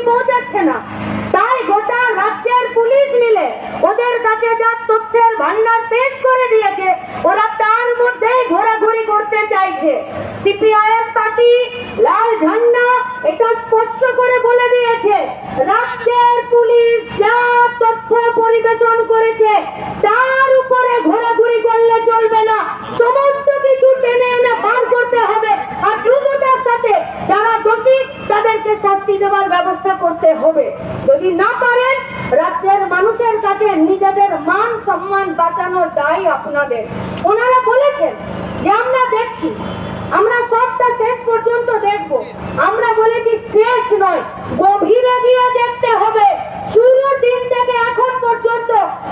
পৌঁছাচ্ছে না। তাই গোটা রাজ্যের পুলিশ মিলে ওদের কাছে যা তথ্যের ভান্ডার পেশ করে দিয়েছে, ওরা তার মধ্যেই ঘোরাঘুরি করতে চাইছে। সিপিআইএম পার্টি লাল ঝান্ডা এটা স্পষ্ট করে বলে দিয়েছে, রাজ্যের পুলিশ যা তথ্য পরিবেশন করেছে তার উপরে ঘোরাঘুরি করলে চলবে না, সমস্ত কিছু টেনে এনে বার করতে হবে। আর দ্রুততার সাথে যারা দোষী তাদেরকে শাস্তি দেওয়ার ব্যবস্থা করতে হবে। যদি না পারেন, রাজ্যের মানুষের কাছে নিজেদের মান সম্মান বাঁচানোর দায় আপনাদের। ওনারা বলেছেন যে আমরা দেখছি, আমরা সবটা শেষ পর্যন্ত দেখব। আমরা বলেছি শেষ নয়, গভীরে গিয়ে দেখতে হবে। শুরুর দিন থেকে এখন পর্যন্ত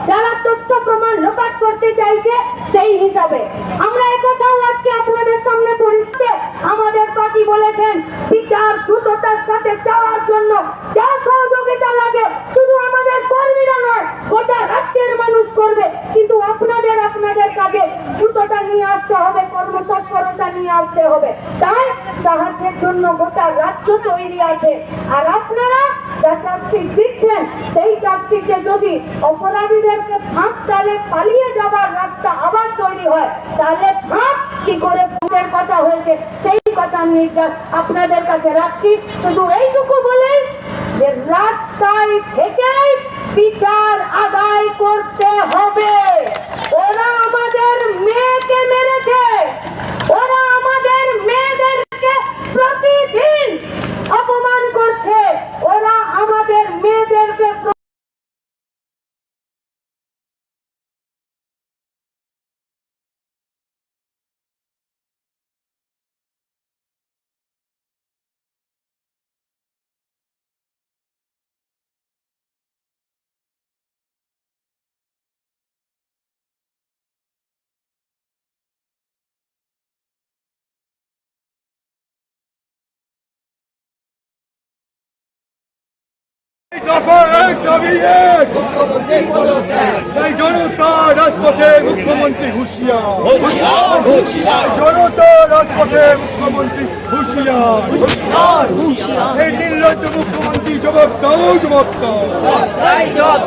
যারা তথ্য প্রমাণ লোপাট করতে চাইছে সেই হিসাবে আমরা একথাও আজকে আপনাদের সামনে পরিষ্কার আমাদের পার্টি বলেছেন, বিচার দ্রুততার সাথে চাওয়ার জন্য যা সহযোগিতা লাগে শুধু আমাদের কর্মীরা নয়, গোটা রাজ্যের মানুষ করবে। কিন্তু আপনাদের কাজে দ্রুততা নিয়ে আসতে হবে, কর্মতৎপরতা নিয়ে আসতে হবে। তাই সাহায্যের জন্য গোটা রাজ্য তৈরি আছে। আর আপনারা যা চার্জশিট দিচ্ছেন, সেই চার্জশিটে যদি অপরাধীদেরকে ফাঁক তালে পালিয়ে যাবার রাস্তা আবার তৈরি হয়, তাহলে ফাঁক কি করে কথা হয়েছে সেই কথা নির্দেশ আপনাদের কাছে রাখছি। শুধু এইটুকু বলে যে রাস্তায় থেকেই বিচার আদায় করতে হবে। ওরা আমাদের মেয়েকে মেরেছে, ওরা আমাদের মেয়েদেরকে প্রতিদিন অপমান করছে, ওরা আমাদের মেয়েদেরকে জনতা রাজপথে মুখ্যমন্ত্রী হুঁশিয়ার, জনতা রাজপথে মুখ্যমন্ত্রী হুঁশিয়ার। এই নির্লজ্জ মুখ্যমন্ত্রী জবাব দাও, জবাব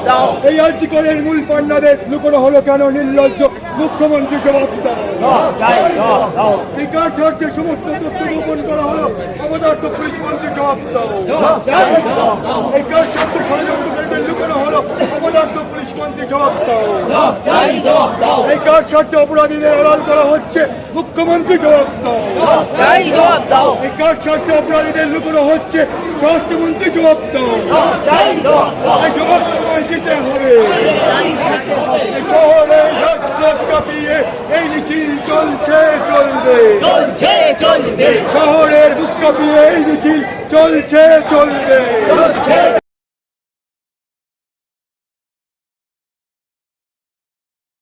দাও। এই আর্টিকেলের মূল পান্ডাদের লুকোনো হলো কেন? নির্লজ্জ মুখ্যমন্ত্রী জবাব দাও। এই কার চর্চে সমস্ত তথ্য গোপন করা হলো, অবদার্থ পুলিশ মন্ত্রী জবাব দাও। এই কার স্বার্থে ষড়যন্ত্রকারীদের লুকোনো হলো, অবদার্থ পুলিশ মন্ত্রী জবাব দাও। এই কার স্বার্থে অপরাধীদের আড়াল করা হচ্ছে, মুখ্যমন্ত্রী জবাব দাও। এই কার স্বার্থে অপরাধীদের লুকোনো হচ্ছে, স্বরাষ্ট্রমন্ত্রী জবাব দাও। এই জবাব তোমায় দিতে হবে। শহরে রাজপথ কাঁপিয়ে এই মিছিল চলবে। শহরের বুক কাঁপিয়ে এই মিছিল চলবে।